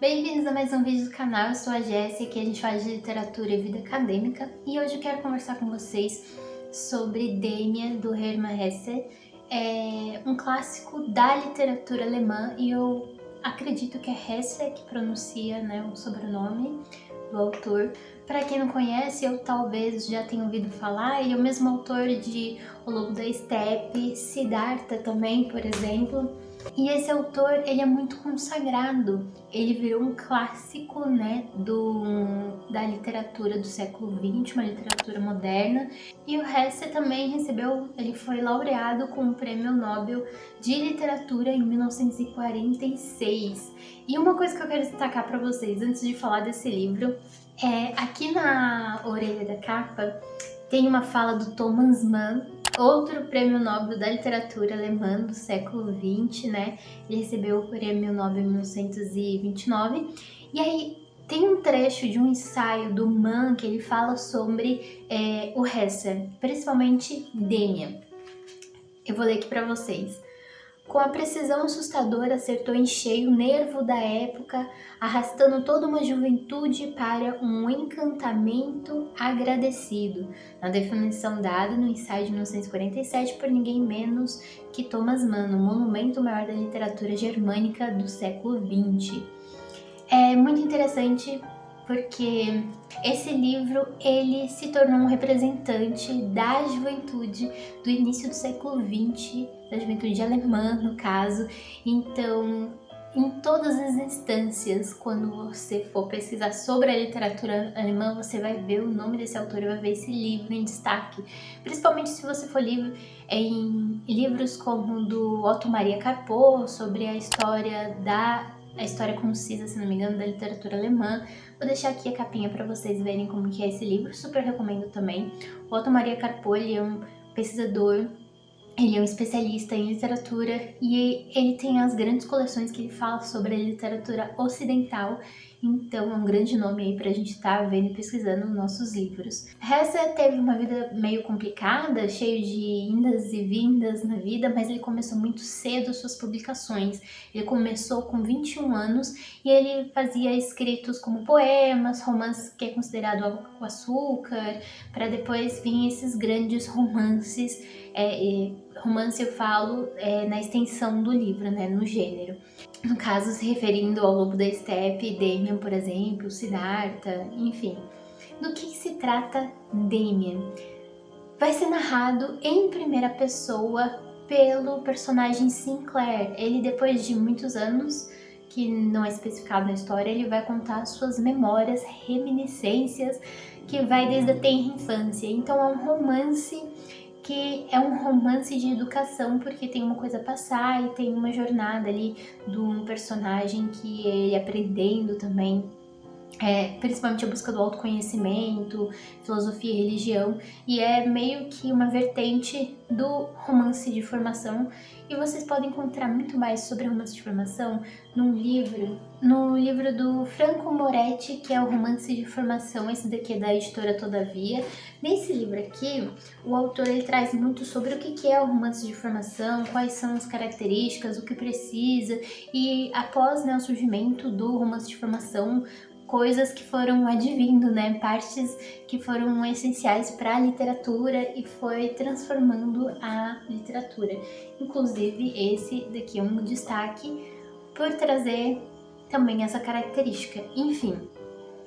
Bem-vindos a mais um vídeo do canal, eu sou a Jessie, aqui a gente fala de literatura e vida acadêmica e hoje eu quero conversar com vocês sobre Damien, do Hermann Hesse. É um clássico da literatura alemã e eu acredito que é Hesse que pronuncia, né, o sobrenome do autor. Para quem não conhece, eu talvez já tenha ouvido falar, ele é o mesmo autor de O Lobo da Estepe, Siddhartha também, por exemplo. E esse autor, ele é muito consagrado, ele virou um clássico, né, da literatura do século XX, uma literatura moderna. E o Hesse também recebeu, ele foi laureado com o Prêmio Nobel de Literatura em 1946. E uma coisa que eu quero destacar para vocês, antes de falar desse livro, aqui na orelha da capa tem uma fala do Thomas Mann, outro prêmio Nobel da literatura alemã do século XX, né? Ele recebeu o prêmio Nobel em 1929. E aí tem um trecho de um ensaio do Mann que ele fala sobre o Hesse, principalmente Damien. Eu vou ler aqui para vocês. Com a precisão assustadora, acertou em cheio o nervo da época, arrastando toda uma juventude para um encantamento agradecido, na definição dada no ensaio de 1947 por ninguém menos que Thomas Mann, o monumento maior da literatura germânica do século XX. É muito interessante porque esse livro ele se tornou um representante da juventude do início do século XX, da juventude alemã, no caso. Então, em todas as instâncias, quando você for pesquisar sobre a literatura alemã, você vai ver o nome desse autor e vai ver esse livro em destaque. Principalmente se você for em livros como o do Otto Maria Carpo, sobre a história concisa, se não me engano, da literatura alemã. Vou deixar aqui a capinha para vocês verem como que é esse livro, super recomendo também. O Otto Maria Carpo, ele é um pesquisador, ele é um especialista em literatura e ele tem as grandes coleções que ele fala sobre a literatura ocidental, então é um grande nome aí pra gente estar vendo e pesquisando nos nossos livros. Hesse teve uma vida meio complicada, cheio de indas e vindas na vida, mas ele começou muito cedo suas publicações. Ele começou com 21 anos e ele fazia escritos como poemas, romances que é considerado água com açúcar, para depois vir esses grandes romances. Romance eu falo na extensão do livro, né, no gênero. No caso, se referindo ao Lobo da Estepe, Damien, por exemplo, Siddhartha, enfim. Do que se trata Damien? Vai ser narrado em primeira pessoa pelo personagem Sinclair. Ele, depois de muitos anos, que não é especificado na história, ele vai contar suas memórias, reminiscências, que vai desde a tenra infância. Então é um romance que é um romance de educação, porque tem uma coisa a passar e tem uma jornada ali do personagem que ele aprendendo também, principalmente a busca do autoconhecimento, filosofia e religião, e é meio que uma vertente do romance de formação. E vocês podem encontrar muito mais sobre romance de formação no livro do Franco Moretti, que é o Romance de Formação. Esse daqui é da editora Todavia. Nesse livro aqui, o autor ele traz muito sobre o que é o romance de formação, quais são as características, o que precisa, e após, né, o surgimento do romance de formação, coisas que foram advindo, né, partes que foram essenciais para a literatura e foi transformando a literatura. Inclusive esse daqui é um destaque por trazer também essa característica. Enfim,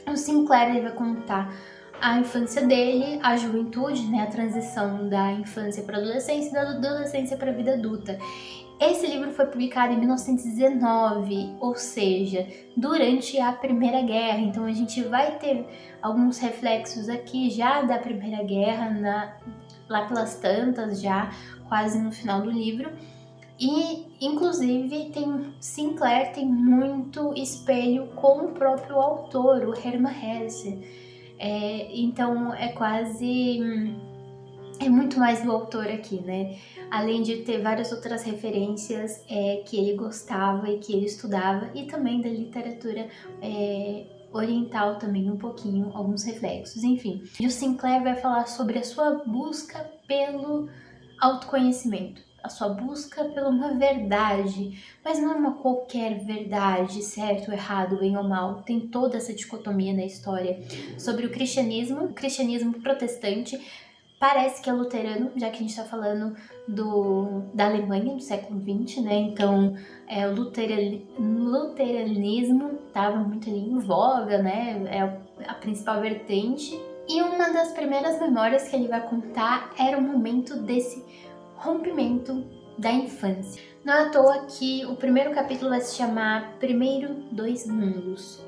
o Sinclair ele vai contar a infância dele, a juventude, né, a transição da infância para a adolescência e da adolescência para a vida adulta. Esse livro foi publicado em 1919, ou seja, durante a Primeira Guerra. Então a gente vai ter alguns reflexos aqui já da Primeira Guerra, lá pelas tantas, já quase no final do livro. E, inclusive, Sinclair tem muito espelho com o próprio autor, o Hermann Hesse. Então é muito mais do autor aqui, né? Além de ter várias outras referências que ele gostava e que ele estudava, e também da literatura oriental também um pouquinho, alguns reflexos, enfim. E o Sinclair vai falar sobre a sua busca pelo autoconhecimento, a sua busca por uma verdade, mas não é uma qualquer verdade, certo ou errado, bem ou mal. Tem toda essa dicotomia na história sobre o cristianismo protestante. Parece que é luterano, já que a gente está falando da Alemanha do século XX, né? Então, o luteranismo estava muito ali em voga, né? É a principal vertente. E uma das primeiras memórias que ele vai contar era o momento desse rompimento da infância. Não é à toa que o primeiro capítulo vai se chamar Primeiro Dois Mundos.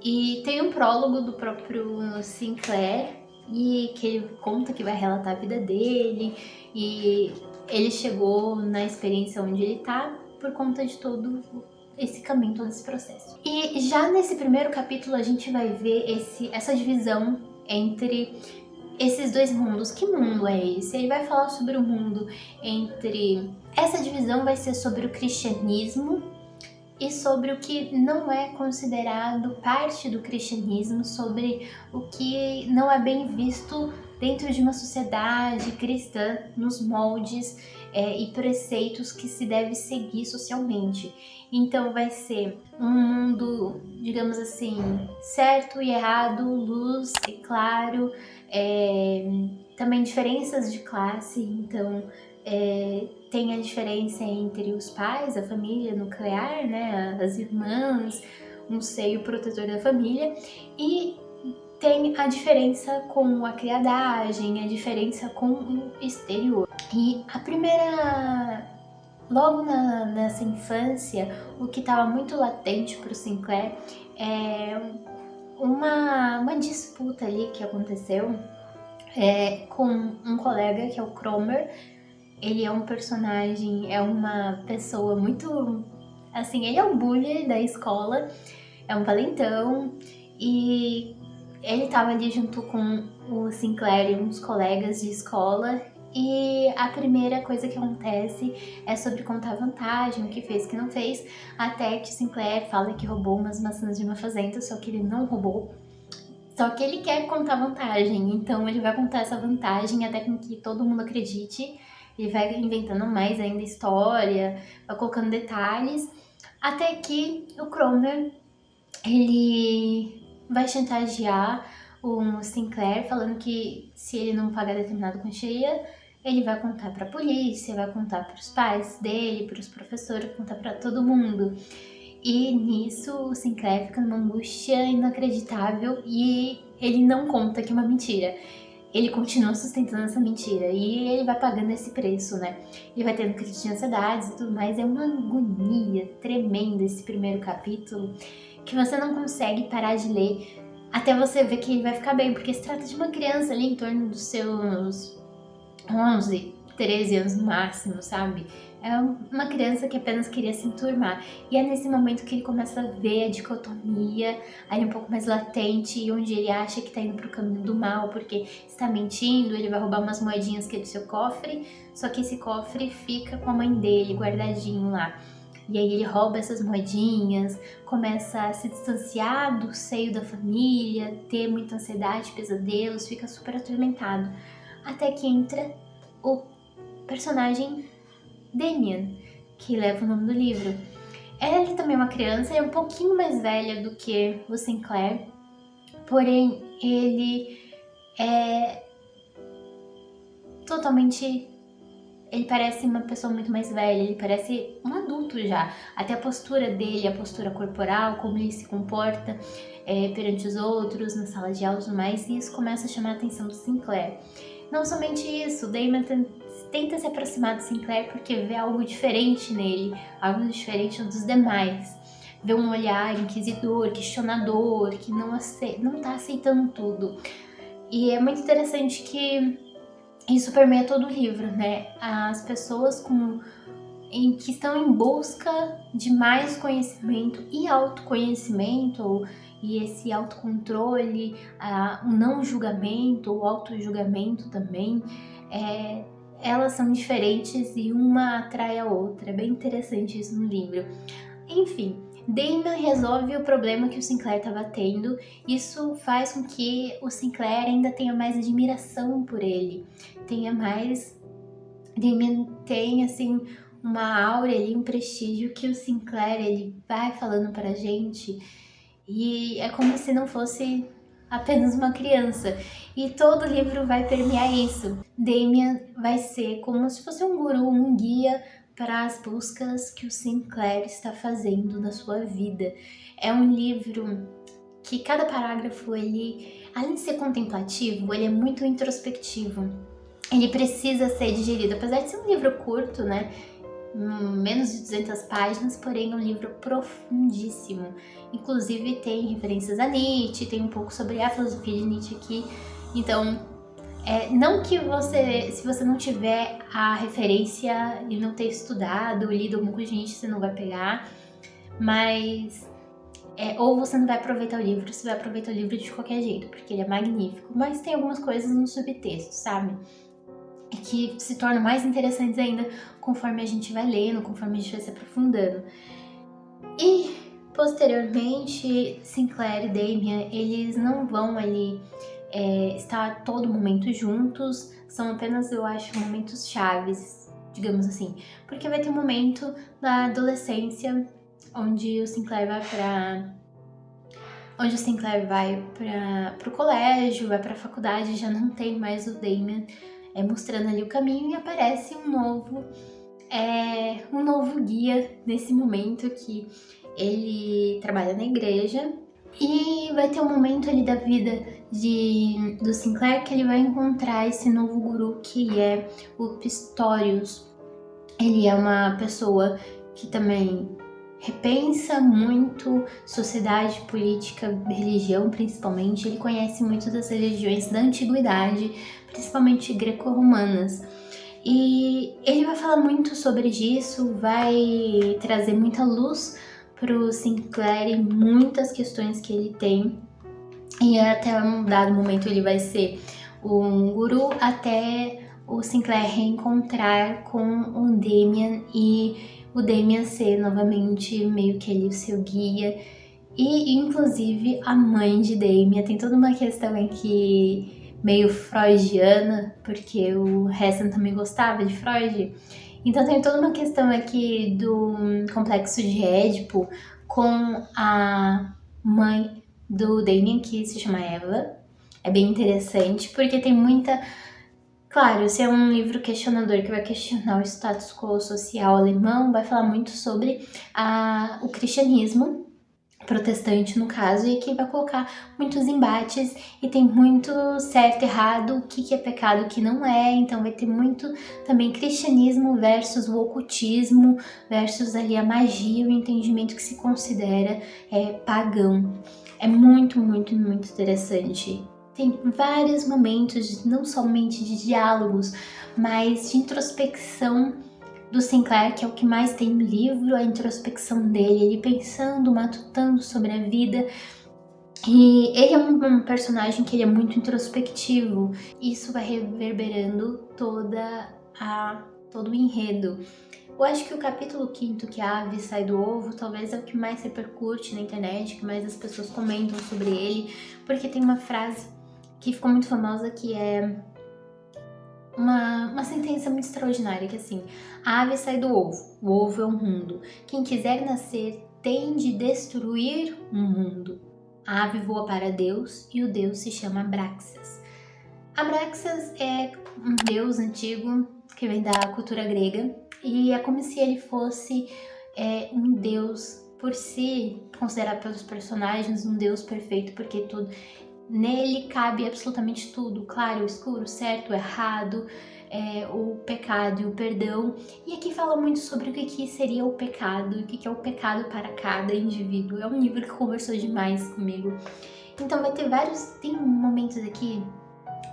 E tem um prólogo do próprio Sinclair, e que ele conta que vai relatar a vida dele, e ele chegou na experiência onde ele tá por conta de todo esse caminho, todo esse processo. E já nesse primeiro capítulo a gente vai ver essa divisão entre esses dois mundos. Que mundo é esse? Ele vai falar sobre o mundo entre... Essa divisão vai ser sobre o cristianismo e sobre o que não é considerado parte do cristianismo, sobre o que não é bem visto dentro de uma sociedade cristã, nos moldes e preceitos que se deve seguir socialmente. Então vai ser um mundo, digamos assim, certo e errado, luz e claro, também diferenças de classe. Então tem a diferença entre os pais, a família nuclear, né, as irmãs, um seio protetor da família, e tem a diferença com a criadagem, a diferença com o exterior. E a primeira... Logo nessa infância, o que estava muito latente para o Sinclair é uma disputa ali que aconteceu com um colega que é o Cromer. Ele é um personagem, é uma pessoa muito... Assim, ele é um bully da escola, é um valentão, e ele tava ali junto com o Sinclair e uns colegas de escola, e a primeira coisa que acontece é sobre contar vantagem, o que fez, o que não fez, até que o Sinclair fala que roubou umas maçãs de uma fazenda, só que ele não roubou. Só que ele quer contar vantagem, então ele vai contar essa vantagem até com que todo mundo acredite. Ele vai inventando mais ainda história, vai colocando detalhes, até que o Cromer, ele vai chantagear o Sinclair, falando que se ele não pagar determinada quantia, ele vai contar pra polícia, vai contar pros pais dele, pros professores, vai contar pra todo mundo. E nisso o Sinclair fica numa angústia inacreditável e ele não conta que é uma mentira. Ele continua sustentando essa mentira e ele vai pagando esse preço, né? Ele vai tendo crise de ansiedades e tudo mais. É uma agonia tremenda esse primeiro capítulo, que você não consegue parar de ler até você ver que ele vai ficar bem, porque se trata de uma criança ali em torno dos seus 11, 13 anos no máximo, sabe? É uma criança que apenas queria se enturmar. E é nesse momento que ele começa a ver a dicotomia, aí um pouco mais latente, e onde ele acha que tá indo pro caminho do mal, porque está mentindo, ele vai roubar umas moedinhas que é do seu cofre, só que esse cofre fica com a mãe dele, guardadinho lá. E aí ele rouba essas moedinhas, começa a se distanciar do seio da família, ter muita ansiedade, pesadelos, fica super atormentado. Até que entra o personagem Damian, que leva o nome do livro. Ele também é uma criança, é um pouquinho mais velha do que o Sinclair, porém ele é totalmente... Ele parece uma pessoa muito mais velha, ele parece um adulto já. Até a postura dele, a postura corporal, como ele se comporta perante os outros, na sala de aula e tudo mais, e isso começa a chamar a atenção do Sinclair. Não somente isso, Damon tenta se aproximar do Sinclair porque vê algo diferente nele, algo diferente dos demais. Vê um olhar inquisidor, questionador, que não tá aceitando tudo. E é muito interessante que isso permeia todo o livro, né? As pessoas que estão em busca de mais conhecimento e autoconhecimento, e esse autocontrole, o não julgamento, o auto-julgamento também, elas são diferentes e uma atrai a outra. É bem interessante isso no livro. Enfim, Damon resolve o problema que o Sinclair estava tendo. Isso faz com que o Sinclair ainda tenha mais admiração por ele, tenha mais Damien tem, assim, uma aura ali, um prestígio que o Sinclair, ele vai falando pra gente e é como se não fosse apenas uma criança. E todo livro vai permear isso. Damien vai ser como se fosse um guru, um guia para as buscas que o Sinclair está fazendo na sua vida. É um livro que cada parágrafo, ele, além de ser contemplativo, ele é muito introspectivo. Ele precisa ser digerido, apesar de ser um livro curto, né? Menos de 200 páginas, porém é um livro profundíssimo. Inclusive tem referências a Nietzsche, tem um pouco sobre a filosofia de Nietzsche aqui. Então, não que você, se você não tiver a referência e não ter estudado, lido alguma coisa de Nietzsche, você não vai pegar, mas ou você não vai aproveitar o livro, você vai aproveitar o livro de qualquer jeito, porque ele é magnífico. Mas tem algumas coisas no subtexto, sabe? Que se tornam mais interessantes ainda conforme a gente vai lendo, conforme a gente vai se aprofundando. E, posteriormente, Sinclair e Damien, eles não vão ali estar a todo momento juntos, são apenas, eu acho, momentos chaves, digamos assim. Porque vai ter um momento na adolescência onde o Sinclair vai para o colégio, vai para a faculdade, já não tem mais o Damien mostrando ali o caminho, e aparece um novo guia nesse momento que ele trabalha na igreja. E vai ter um momento ali da vida do Sinclair que ele vai encontrar esse novo guru, que é o Pistorius. Ele é uma pessoa que também repensa muito sociedade, política, religião principalmente. Ele conhece muito das religiões da antiguidade, principalmente greco-romanas. E ele vai falar muito sobre isso, vai trazer muita luz pro Sinclair e muitas questões que ele tem. E até um dado momento ele vai ser um guru até o Sinclair reencontrar com o Damien e o Damien ser novamente meio que ele o seu guia. E inclusive a mãe de Damien tem toda uma questão aqui meio freudiana, porque o Heston também gostava de Freud. Então tem toda uma questão aqui do complexo de Édipo com a mãe do Damien, que se chama Eva. É bem interessante, porque tem muita... Claro, se é um livro questionador que vai questionar o status quo social alemão, vai falar muito sobre o cristianismo, protestante no caso, e aqui vai colocar muitos embates e tem muito certo, errado, o que é pecado, o que não é. Então vai ter muito também cristianismo versus o ocultismo, versus ali a magia, o entendimento que se considera pagão. É muito, muito, muito interessante. Tem vários momentos, não somente de diálogos, mas de introspecção do Sinclair, que é o que mais tem no livro, a introspecção dele, ele pensando, matutando sobre a vida. E ele é um personagem que ele é muito introspectivo. Isso vai reverberando todo o enredo. Eu acho que o capítulo 5º, que a ave sai do ovo, talvez é o que mais repercute na internet, que mais as pessoas comentam sobre ele, porque tem uma frase que ficou muito famosa, que é uma sentença muito extraordinária, que assim: a ave sai do ovo, o ovo é o mundo. Quem quiser nascer tem de destruir o mundo. A ave voa para Deus e o Deus se chama Abraxas. Abraxas é um deus antigo que vem da cultura grega e é como se ele fosse um deus por si, considerado pelos personagens um deus perfeito, porque tudo nele cabe absolutamente tudo, claro, o escuro, o certo, o errado, o pecado e o perdão. E aqui fala muito sobre o que seria o pecado, o que é o pecado para cada indivíduo. É um livro que conversou demais comigo. Então tem momentos aqui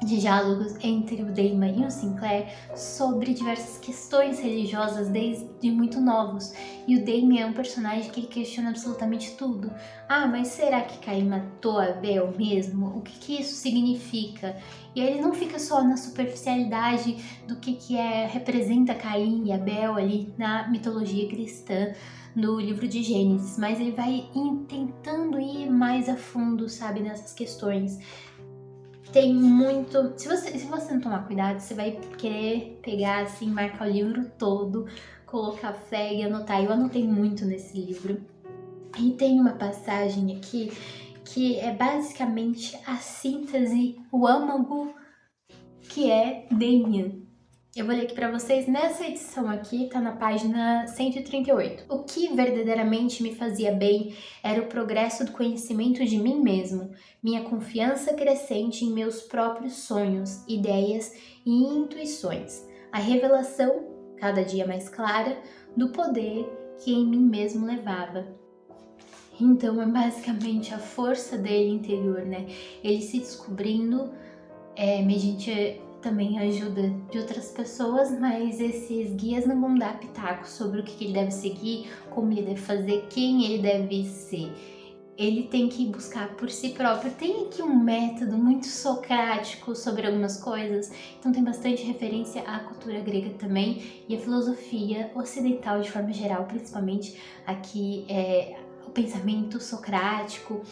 de diálogos entre o Damien e o Sinclair sobre diversas questões religiosas desde muito novos. E o Damien é um personagem que ele questiona absolutamente tudo. Mas será que Caim matou Abel mesmo? O que isso significa? E aí ele não fica só na superficialidade do que representa Caim e Abel ali na mitologia cristã, no livro de Gênesis, mas ele vai tentando ir mais a fundo, sabe, nessas questões. tem muito... Se você não tomar cuidado, você vai querer pegar, assim, marcar o livro todo, colocar fé e anotar. Eu anotei muito nesse livro. E tem uma passagem aqui que é basicamente a síntese, o âmago que é Damien. Eu vou ler aqui pra vocês, nessa edição aqui, tá na página 138. O que verdadeiramente me fazia bem era o progresso do conhecimento de mim mesmo, minha confiança crescente em meus próprios sonhos, ideias e intuições, a revelação, cada dia mais clara, do poder que em mim mesmo levava. Então é basicamente a força dele interior, né? Ele se descobrindo, mediante também a ajuda de outras pessoas, mas esses guias não vão dar pitaco sobre o que ele deve seguir, como ele deve fazer, quem ele deve ser. Ele tem que buscar por si próprio. Tem aqui um método muito socrático sobre algumas coisas, então tem bastante referência à cultura grega também e à filosofia ocidental de forma geral, principalmente aqui o pensamento socrático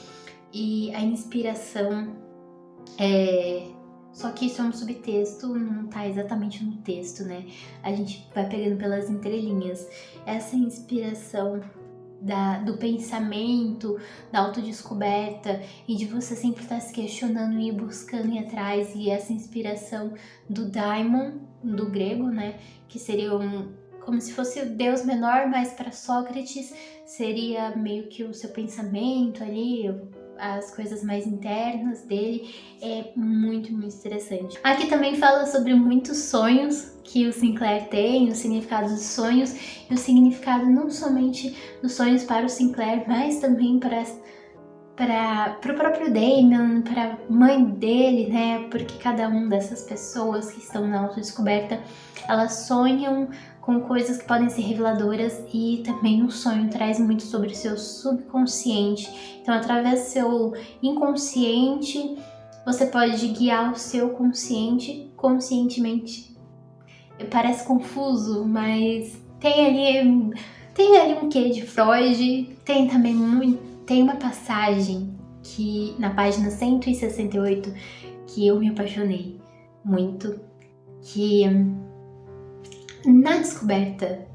e a inspiração. Só que isso é um subtexto, não tá exatamente no texto, né? A gente vai pegando pelas entrelinhas. Essa inspiração do pensamento, da autodescoberta e de você sempre estar se questionando e buscando ir atrás, e essa inspiração do daimon, do grego, né? Que seria como se fosse o deus menor, mas para Sócrates seria meio que o seu pensamento ali, as coisas mais internas dele. É muito, muito interessante. Aqui também fala sobre muitos sonhos que o Sinclair tem, o significado dos sonhos e o significado não somente dos sonhos para o Sinclair, mas também para o próprio Damien, para a mãe dele, né? Porque cada uma dessas pessoas que estão na autodescoberta, elas sonham com coisas que podem ser reveladoras, e também o sonho traz muito sobre o seu subconsciente. Então, através do seu inconsciente, você pode guiar o seu consciente conscientemente. Parece confuso, mas tem ali um quê de Freud, tem também tem uma passagem que na página 168 que eu me apaixonei muito, que na descoberta,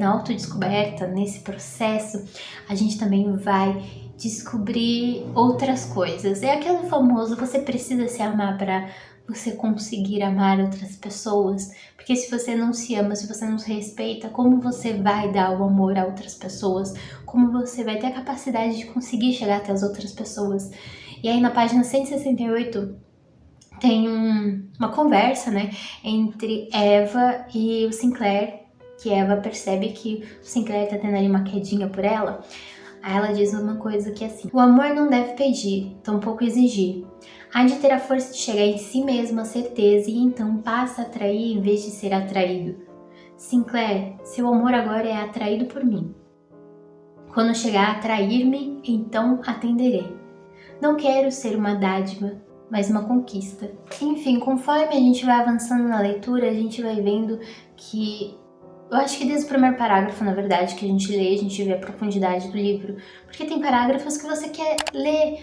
na autodescoberta, nesse processo, a gente também vai descobrir outras coisas. É aquele famoso, você precisa se amar para você conseguir amar outras pessoas, porque se você não se ama, se você não se respeita, como você vai dar o amor a outras pessoas? Como você vai ter a capacidade de conseguir chegar até as outras pessoas? E aí na página 168 tem uma conversa, né, entre Eva e o Sinclair, que Eva percebe que o Sinclair tá tendo ali uma quedinha por ela. Aí ela diz uma coisa que é assim: o amor não deve pedir, tampouco exigir. Há de ter a força de chegar em si mesmo a certeza e então passa a atrair em vez de ser atraído. Sinclair, seu amor agora é atraído por mim. Quando chegar a atrair-me, então atenderei. Não quero ser uma dádiva, mas uma conquista. Enfim, conforme a gente vai avançando na leitura, a gente vai vendo que... Eu acho que desde o primeiro parágrafo, na verdade, que a gente lê, a gente vê a profundidade do livro. Porque tem parágrafos que você quer ler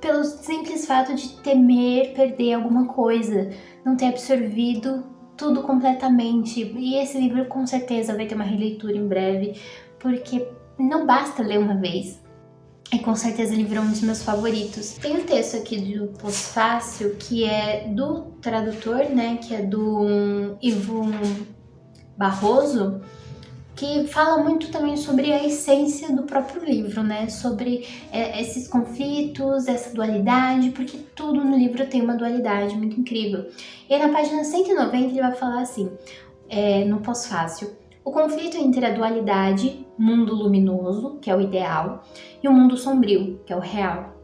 pelo simples fato de temer perder alguma coisa, não ter absorvido tudo completamente. E esse livro com certeza vai ter uma releitura em breve, porque não basta ler uma vez. E com certeza ele virou um dos meus favoritos. Tem um texto aqui do Pós-Fácil que é do tradutor, né, que é do Ivo Barroso, que fala muito também sobre a essência do próprio livro, né, sobre esses conflitos, essa dualidade, porque tudo no livro tem uma dualidade muito incrível. E aí na página 190 ele vai falar assim, no Pós-Fácil: o conflito entre a dualidade, mundo luminoso, que é o ideal, e o mundo sombrio, que é o real,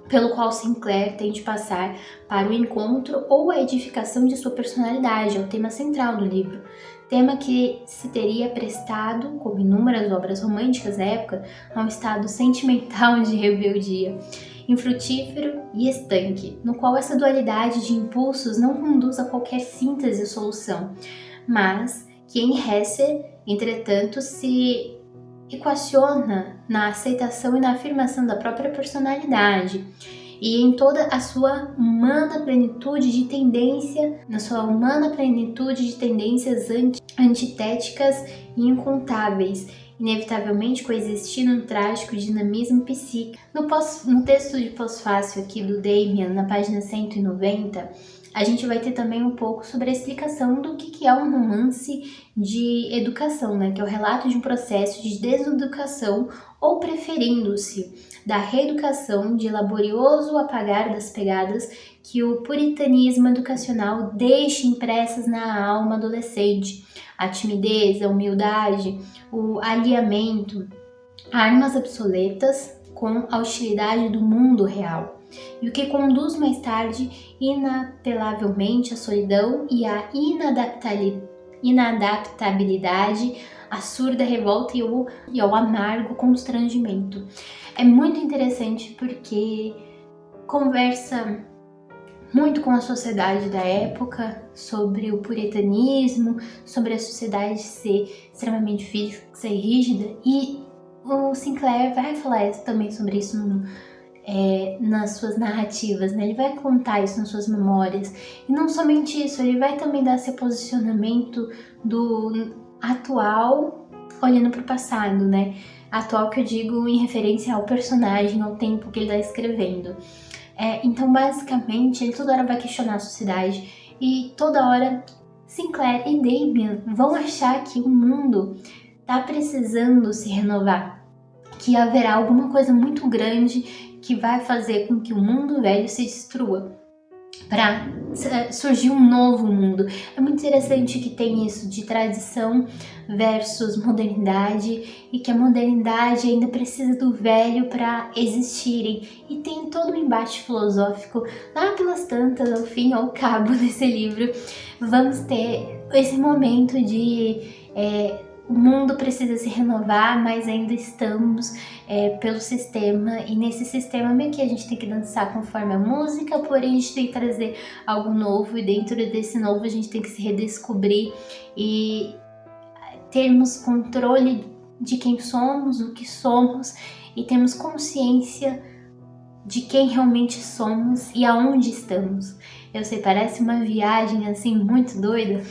pelo qual Sinclair tem de passar para o encontro ou a edificação de sua personalidade, é o tema central do livro. Tema que se teria prestado, como inúmeras obras românticas da época, a um estado sentimental de rebeldia, infrutífero e estanque, no qual essa dualidade de impulsos não conduz a qualquer síntese ou solução, mas que em Hesser, entretanto, se equaciona na aceitação e na afirmação da própria personalidade. e em toda a sua humana plenitude de tendência, na sua humana plenitude de tendências antitéticas e incontáveis, inevitavelmente coexistindo no trágico dinamismo psíquico. No texto de pós-fácil aqui do Damian, na página 190, a gente vai ter também um pouco sobre a explicação do que é um romance de educação, né? Que é o relato de um processo de deseducação, ou preferindo-se, da reeducação, de laborioso apagar das pegadas que o puritanismo educacional deixa impressas na alma adolescente. A timidez, a humildade, o alinhamento, armas obsoletas com a hostilidade do mundo real, e o que conduz mais tarde inapelavelmente à solidão e à inadaptabilidade, à surda revolta e ao amargo constrangimento. É muito interessante porque conversa muito com a sociedade da época, sobre o puritanismo, sobre a sociedade ser extremamente fixa e rígida, e o Sinclair vai falar também sobre isso nas suas narrativas, né? Ele vai contar isso nas suas memórias. E não somente isso, ele vai também dar seu posicionamento do atual olhando para o passado, né? Atual que eu digo em referência ao personagem, ao tempo que ele está escrevendo. Então, basicamente, ele toda hora vai questionar a sociedade e toda hora Sinclair e Damian vão achar que o mundo está precisando se renovar, que haverá alguma coisa muito grande que vai fazer com que o mundo velho se destrua para surgir um novo mundo. É muito interessante que tem isso de tradição versus modernidade, e que a modernidade ainda precisa do velho para existirem, e tem todo um embate filosófico lá pelas tantas, ao fim, ao cabo desse livro. Vamos ter esse momento de o mundo precisa se renovar, mas ainda estamos pelo sistema, e nesse sistema meio que a gente tem que dançar conforme a música, porém a gente tem que trazer algo novo, e dentro desse novo a gente tem que se redescobrir e termos controle de quem somos, o que somos, e termos consciência de quem realmente somos e aonde estamos. Eu sei, parece uma viagem assim muito doida,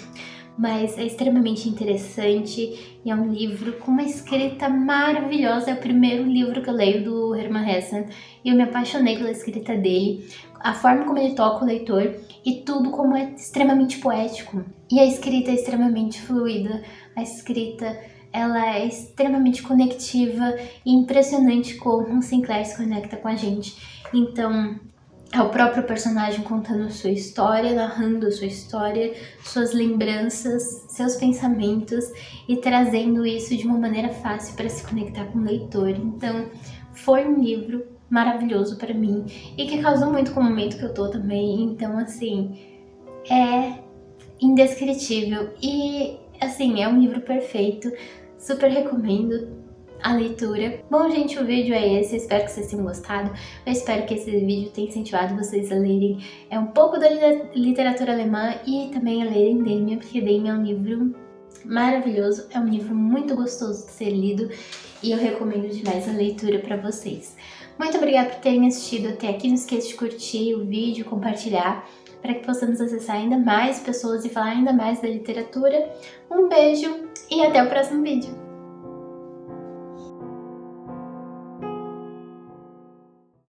mas é extremamente interessante e é um livro com uma escrita maravilhosa. É o primeiro livro que eu leio do Hermann Hesse e eu me apaixonei pela escrita dele, a forma como ele toca o leitor e tudo como é extremamente poético. E a escrita é extremamente fluida, a escrita ela é extremamente conectiva e impressionante como o Sinclair se conecta com a gente. Então, é o próprio personagem contando a sua história, narrando a sua história, suas lembranças, seus pensamentos e trazendo isso de uma maneira fácil para se conectar com o leitor. Então, foi um livro maravilhoso para mim e que causou muito com o momento que eu tô também. Então, assim, é indescritível e, assim, é um livro perfeito. Super recomendo a leitura. Bom, gente, o vídeo é esse. Eu espero que vocês tenham gostado. Eu espero que esse vídeo tenha incentivado vocês a lerem um pouco da literatura alemã e também a lerem Damian, porque Damian é um livro maravilhoso, é um livro muito gostoso de ser lido e eu recomendo demais a leitura para vocês. Muito obrigada por terem assistido até aqui. Não esqueça de curtir o vídeo, compartilhar, para que possamos acessar ainda mais pessoas e falar ainda mais da literatura. Um beijo e até o próximo vídeo!